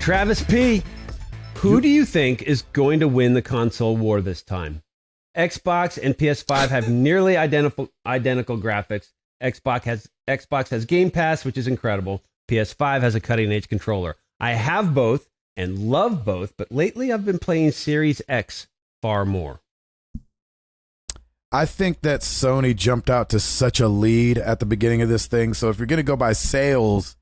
Travis P., who do you think is going to win the console war this time? Xbox and PS5 have nearly identical graphics. Xbox has Game Pass, which is incredible. PS5 has a cutting-edge controller. I have both and love both, but lately I've been playing Series X far more. I think that Sony jumped out to such a lead at the beginning of this thing. So if you're going to go by sales,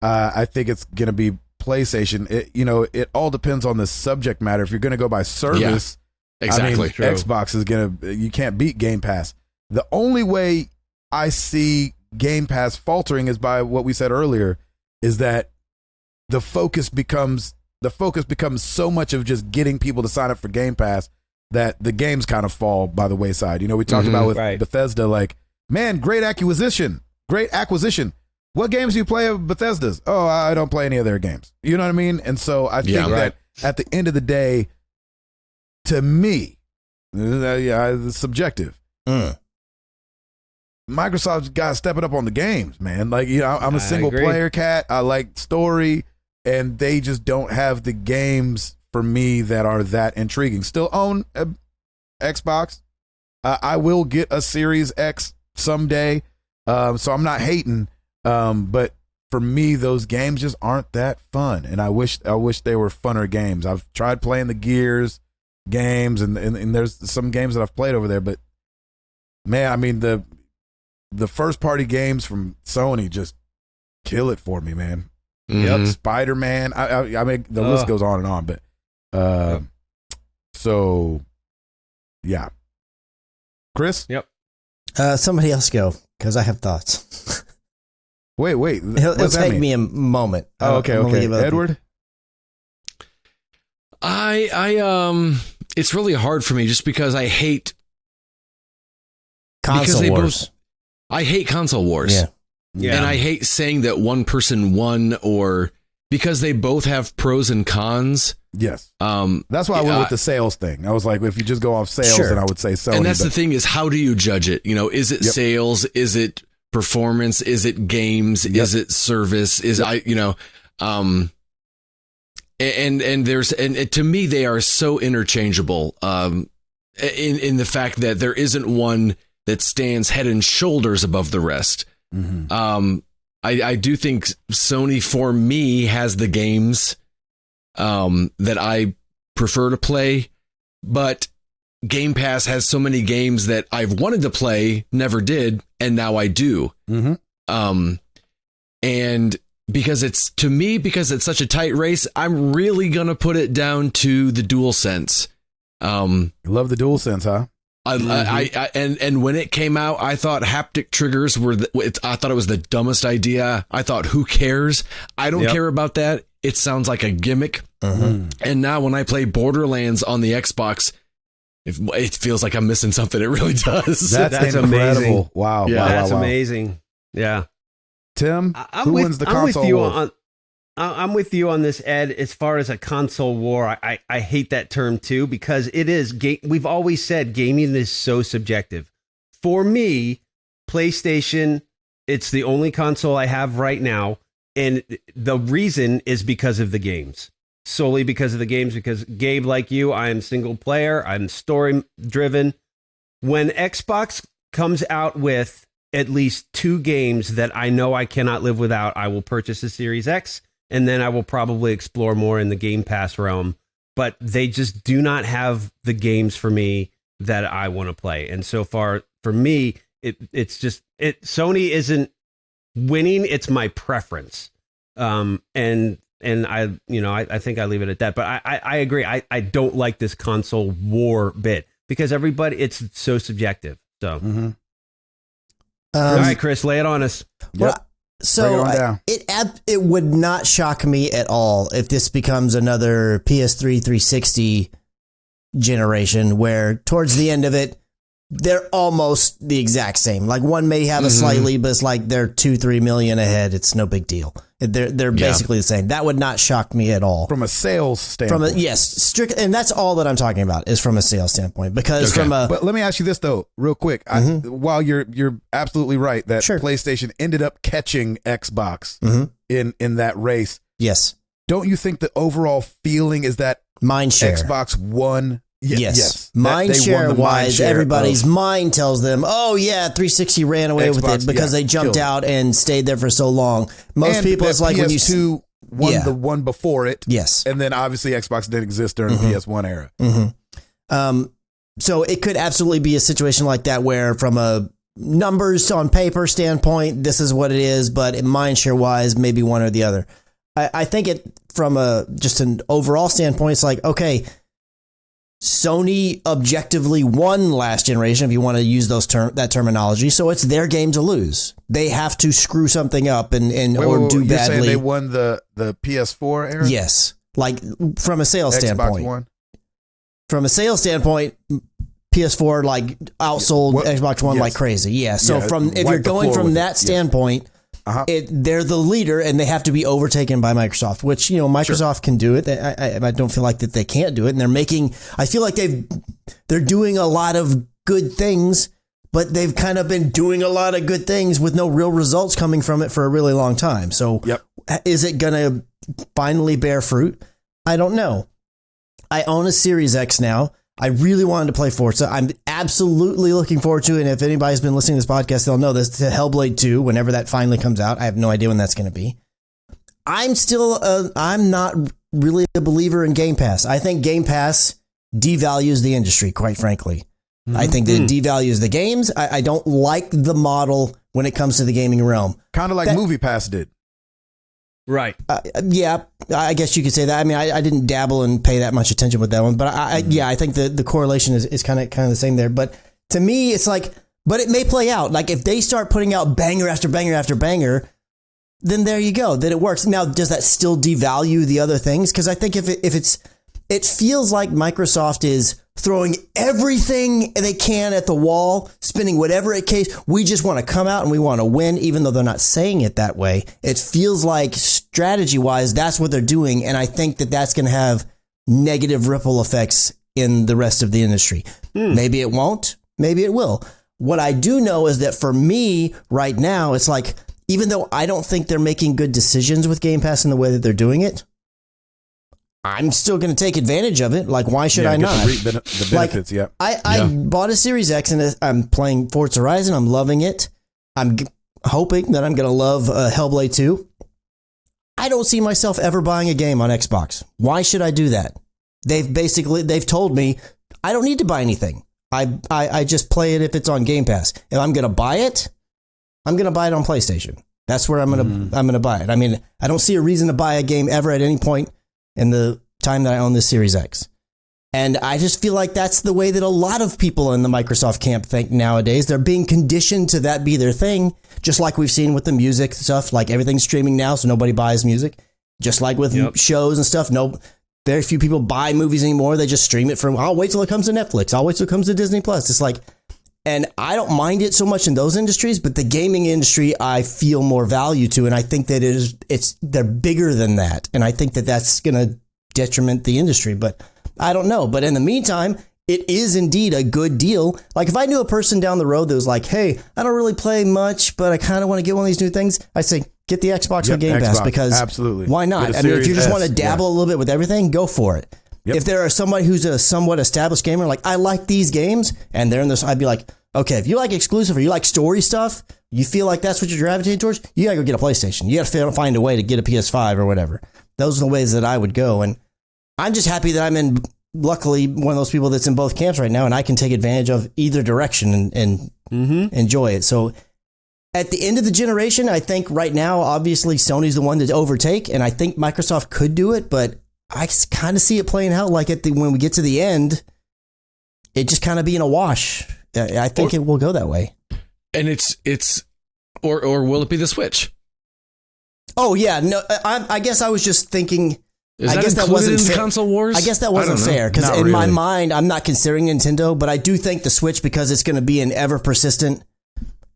I think it's going to be PlayStation. It all depends on the subject matter. If you're going to go by service, exactly. Xbox is you can't beat Game Pass. The only way I see Game Pass faltering is by what we said earlier, is that the focus becomes so much of just getting people to sign up for Game Pass that the games kind of fall by the wayside. We talked about with Bethesda, like, man, great acquisition. What games do you play of Bethesda's? Oh, I don't play any of their games. You know what I mean? And so I think that at the end of the day, to me, it's subjective. Microsoft's got to step it up on the games, man. Like, I'm a single player cat. I like story, and they just don't have the games for me that are that intriguing. Still own Xbox. I will get a Series X someday, so I'm not hating. But for me, those games just aren't that fun, and I wish they were funner games. I've tried playing the Gears games, and there's some games that I've played over there, but man, I mean the first party games from Sony just kill it for me, man. Yep, Spider-Man. I mean, the list goes on and on, but so yeah. Chris? Yep. Somebody else go, because I have thoughts. Wait. It'll take me a moment. Oh, okay. Edward? It's really hard for me just because I hate console wars. I hate console wars. Yeah. And I hate saying that one person won, or because they both have pros and cons. Yes. That's why I went with the sales thing. I was like, if you just go off sales, then I would say Sony. And that's the thing, is how do you judge it? Is it sales? Is it performance? Is it games? Is it service? And to me, they are so interchangeable. In the fact that there isn't one that stands head and shoulders above the rest. I do think Sony, for me, has the games that I prefer to play, but Game Pass has so many games that I've wanted to play, never did, and now I do. And because it's such a tight race, I'm really gonna put it down to the DualSense. You love the DualSense, huh? And when it came out, I thought haptic triggers I thought it was the dumbest idea. I thought, who cares? I don't care about that. It sounds like a gimmick. And now when I play Borderlands on the Xbox, it feels like I'm missing something. It really does. That's incredible. Amazing. Wow. Yeah, that's amazing. Yeah. Tim, who wins the console war? I'm with you on this, Ed. As far as a console war, I hate that term too, because it is. We've always said gaming is so subjective. For me, PlayStation, it's the only console I have right now, and the reason is because of the games. Solely because of the games. Because Gabe, like you, I am single player. I'm story driven. When Xbox comes out with at least 2 games that I know I cannot live without, I will purchase a Series X. And then I will probably explore more in the Game Pass realm. But they just do not have the games for me that I want to play. And so far, for me, it's just Sony isn't winning. It's my preference. And I think I leave it at that. But I agree. I don't like this console war bit because it's so subjective. So, all right, Chris, lay it on us. Well, so it would not shock me at all if this becomes another PS3 360 generation where towards the end of it, they're almost the exact same. Like one may have a slightly, but it's like they're 2-3 million ahead. It's no big deal. They're basically the same. That would not shock me at all. From a sales standpoint. Strict, and that's all that I'm talking about is from a sales standpoint. Because but let me ask you this though, real quick. While you're absolutely right that PlayStation ended up catching Xbox in that race. Yes. don't you think the overall feeling is that mind share? Xbox One. Yes. Mind share wise, everybody's mind tells them, oh, yeah, 360 ran away with it because they jumped out and stayed there for so long. Most people, it's like PS2 when you won the one before it. Yes. And then obviously Xbox didn't exist during the PS1 era. So it could absolutely be a situation like that where from a numbers on paper standpoint, this is what it is, but in mind share wise, maybe one or the other. I think it from just an overall standpoint, it's like, okay, Sony objectively won last generation, if you want to use that terminology. So it's their game to lose. They have to screw something up and or do you're badly. Saying they won the PS4 era? Yes. Like from a sales standpoint. One? From a sales standpoint, PS4 like outsold Xbox One like crazy. Yeah. So if you're going from that standpoint, they're the leader and they have to be overtaken by Microsoft, which, Microsoft can do it. I don't feel like that they can't do it. And I feel like they're doing a lot of good things, but they've kind of been doing a lot of good things with no real results coming from it for a really long time. So is it going to finally bear fruit? I don't know. I own a Series X now. I really wanted to play Forza. I'm absolutely looking forward to it. And if anybody's been listening to this podcast, they'll know this, to Hellblade 2, whenever that finally comes out. I have no idea when that's going to be. I'm not really a believer in Game Pass. I think Game Pass devalues the industry, quite frankly. I think that it devalues the games. I don't like the model when it comes to the gaming realm. Kind of like Movie Pass did. Right. Yeah, I guess you could say that. I mean, I didn't dabble and pay that much attention with that one, but I think the correlation is kind of the same there. But to me, it's like, but it may play out. Like if they start putting out banger after banger after banger, then there you go. Then it works. Now, does that still devalue the other things? Because I think it feels like Microsoft is throwing everything they can at the wall, spending whatever it takes. We just want to come out and we want to win, even though they're not saying it that way. It feels like strategy-wise, that's what they're doing. And I think that that's going to have negative ripple effects in the rest of the industry. Maybe it won't. Maybe it will. What I do know is that for me right now, it's like, even though I don't think they're making good decisions with Game Pass in the way that they're doing it, I'm still going to take advantage of it. Like, why should I not? The benefits, I bought a Series X and I'm playing Forza Horizon. I'm loving it. I'm hoping that I'm going to love Hellblade 2. I don't see myself ever buying a game on Xbox. Why should I do that? They've told me I don't need to buy anything. I just play it if it's on Game Pass. If I'm going to buy it, I'm going to buy it on PlayStation. That's where I'm going to buy it. I mean, I don't see a reason to buy a game ever at any point in the time that I own this Series X. And I just feel like that's the way that a lot of people in the Microsoft camp think nowadays. They're being conditioned to that be their thing, just like we've seen with the music stuff, like everything's streaming now, so nobody buys music. Just like with shows and stuff, very few people buy movies anymore. They just stream it from, I'll wait till it comes to Netflix. I'll wait till it comes to Disney Plus. It's like, and I don't mind it so much in those industries, but the gaming industry, I feel more value to. And I think that they're bigger than that. And I think that that's going to detriment the industry, but I don't know. But in the meantime, it is indeed a good deal. Like if I knew a person down the road that was like, hey, I don't really play much, but I kind of want to get one of these new things, I say, get the Xbox with Game Pass, because absolutely. Why not? I mean, if you just want to dabble a little bit with everything, go for it. Yep. If there are somebody who's a somewhat established gamer, like I like these games, and they're in this, I'd be like, okay, if you like exclusive or you like story stuff, you feel like that's what you're gravitating towards, you gotta go get a PlayStation. You gotta find a way to get a PS5 or whatever. Those are the ways that I would go. And I'm just happy that I'm luckily one of those people that's in both camps right now, and I can take advantage of either direction and enjoy it. So at the end of the generation, I think right now, obviously Sony's the one to overtake, and I think Microsoft could do it, but I kind of see it playing out like when we get to the end, it just kind of being a wash. I think it will go that way. And or will it be the Switch? Oh yeah, no. I guess I was just thinking. I guess that wasn't in console wars. I guess that wasn't fair because in my mind, I'm not considering Nintendo, but I do think the Switch, because it's going to be an ever persistent.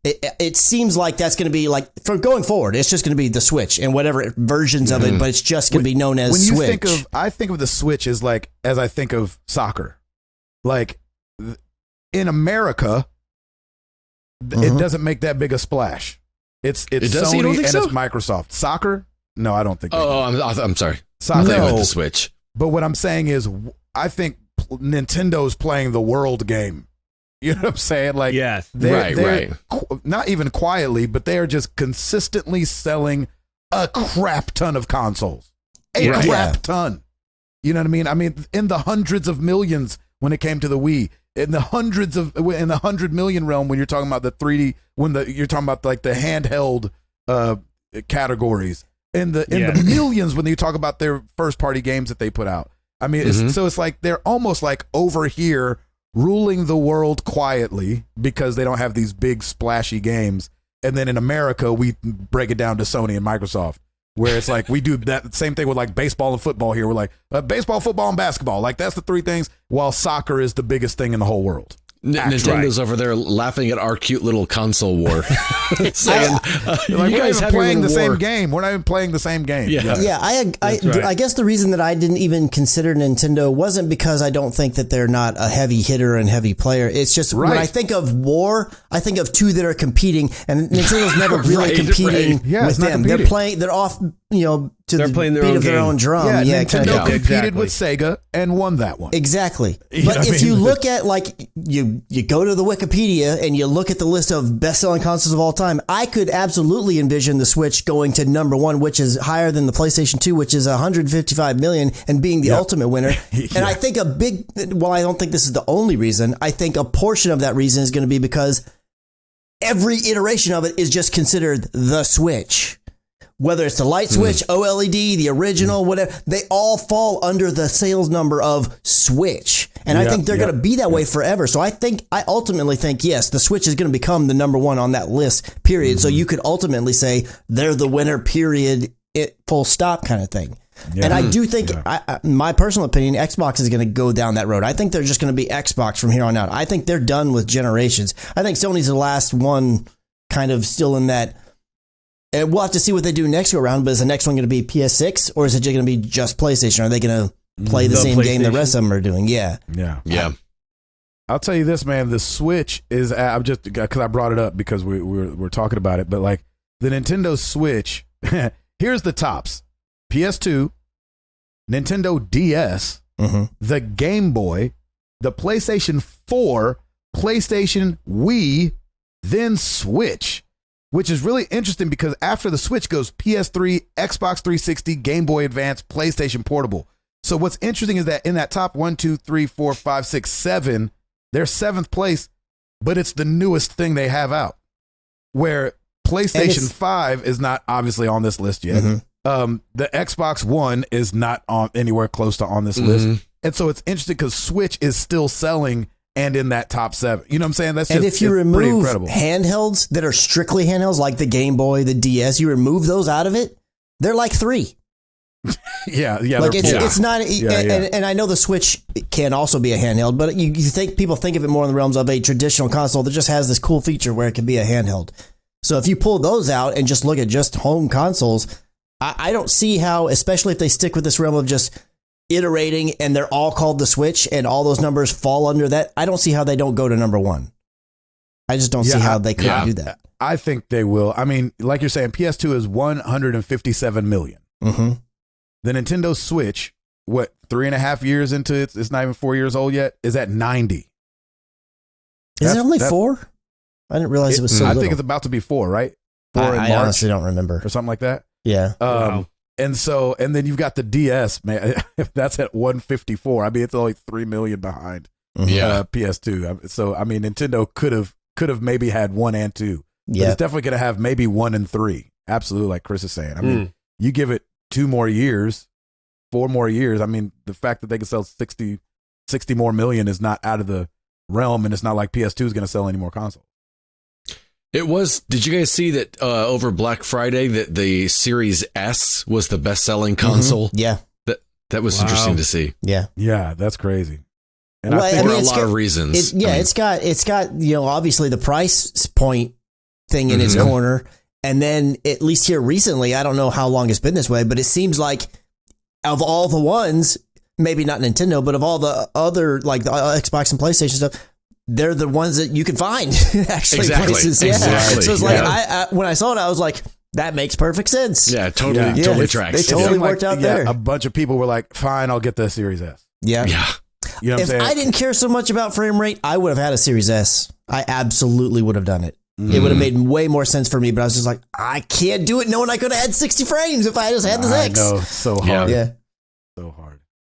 It seems like that's going to be like for going forward. It's just going to be the Switch and whatever versions of it, but it's just going to be known as Switch. I think of the Switch as like as I think of soccer, like in America, it doesn't make that big a splash. It's Sony and it's Microsoft. Soccer? No, I don't think. I'm sorry. play with the Switch. But what I'm saying is, I think Nintendo's playing the world game. You know what I'm saying? Like, yes, they're not even quietly, but they are just consistently selling a crap ton of consoles. A crap ton. You know what I mean? I mean, in the hundreds of millions when it came to the Wii, in the 100 million realm when you're talking about the 3D, you're talking about like the handheld categories, in the millions when you talk about their first party games that they put out. I mean, so it's like they're almost like over here ruling the world quietly because they don't have these big splashy games. And then in America, we break it down to Sony and Microsoft, where it's like we do that same thing with like baseball and football here. We're like baseball, football, and basketball. Like that's the three things, while soccer is the biggest thing in the whole world. Nintendo's over there laughing at our cute little console war. Saying, you guys are playing the same game. We're not even playing the same game. I guess the reason that I didn't even consider Nintendo wasn't because I don't think that they're not a heavy hitter and heavy player. It's just when I think of war, I think of two that are competing, and Nintendo's never really competing with them. Competing. They're off, to they're the playing their beat own of their game. own drum. Nintendo competed with Sega and won that one. Exactly. But if you look at, like, you go to the Wikipedia and you look at the list of best-selling consoles of all time, I could absolutely envision the Switch going to number one, which is higher than the PlayStation 2, which is 155 million, and being the ultimate winner. And I think I don't think this is the only reason, I think a portion of that reason is going to be because every iteration of it is just considered the Switch. Whether it's the light switch, OLED, the original, whatever, they all fall under the sales number of Switch. And I think they're going to be that way forever. So I ultimately think, yes, the Switch is going to become the number one on that list, period. So you could ultimately say they're the winner, period, full stop kind of thing. Yeah. And I do think, my personal opinion, Xbox is going to go down that road. I think they're just going to be Xbox from here on out. I think they're done with generations. I think Sony's the last one kind of still in that. And we'll have to see what they do next go around, but is the next one going to be PS6 or is it going to be just PlayStation? Are they going to play the same game the rest of them are doing? Yeah. I'll tell you this, man. The Switch is, I'm just, because I brought it up because we're talking about it, but like the Nintendo Switch, here's the tops: PS2, Nintendo DS, the Game Boy, the PlayStation 4, PlayStation Wii, then Switch. Which is really interesting because after the Switch goes PS3, Xbox 360, Game Boy Advance, PlayStation Portable. So what's interesting is that in that top 1, 2, 3, 4, 5, 6, 7, they're 7th place, but it's the newest thing they have out. Where PlayStation 5 is not obviously on this list yet. The Xbox One is not on anywhere close to on this list. And so it's interesting because Switch is still selling and in that top 7. You know what I'm saying? That's just, and if you remove handhelds that are strictly handhelds, like the Game Boy, the DS, you remove those out of it, they're like 3. Yeah. Like it's not, and I know the Switch can also be a handheld, but you think people think of it more in the realms of a traditional console that just has this cool feature where it can be a handheld. So if you pull those out and just look at just home consoles, I don't see how, especially if they stick with this realm of just iterating and they're all called the Switch and all those numbers fall under that, I don't see how they don't go to number one. I just don't see how they could do that. I think they will. I mean, like you're saying, PS2 is 157 million. The Nintendo Switch, 3.5 years into it, it's not even 4 years old yet, is at 90. Is it only 4? I didn't realize it was so little. I think it's about to be 4, right? 4 in March, honestly don't remember. Or something like that. Yeah. Wow. And then you've got the DS, man. That's at 154. I mean, it's only 3 million behind PS2. So I mean, Nintendo could have maybe had 1 and 2. But it's definitely going to have maybe 1 and 3. Absolutely, like Chris is saying. I mean, you give it 2 more years, 4 more years. I mean, the fact that they can sell 60 more million is not out of the realm, and it's not like PS2 is going to sell any more consoles. It was. Did you guys see that over Black Friday that the Series S was the best-selling console? Yeah, that was interesting to see. Yeah, that's crazy. And I think for a lot of reasons. It's got obviously the price point thing in its corner, and then at least here recently, I don't know how long it's been this way, but it seems like of all the ones, maybe not Nintendo, but of all the other like the Xbox and PlayStation stuff, they're the ones that you can find actually places. Exactly. So it's like, when I saw it, I was like, That makes perfect sense. Yeah, totally tracks. They totally worked out there. A bunch of people were like, fine, I'll get the Series S. Yeah. Yeah. You know what I'm saying? If I didn't care so much about frame rate, I would have had a Series S. I absolutely would have done it. It would have made way more sense for me, but I was just like, I can't do it knowing I could have had 60 frames if I just had this X. I know, so hard. Yeah. So hard.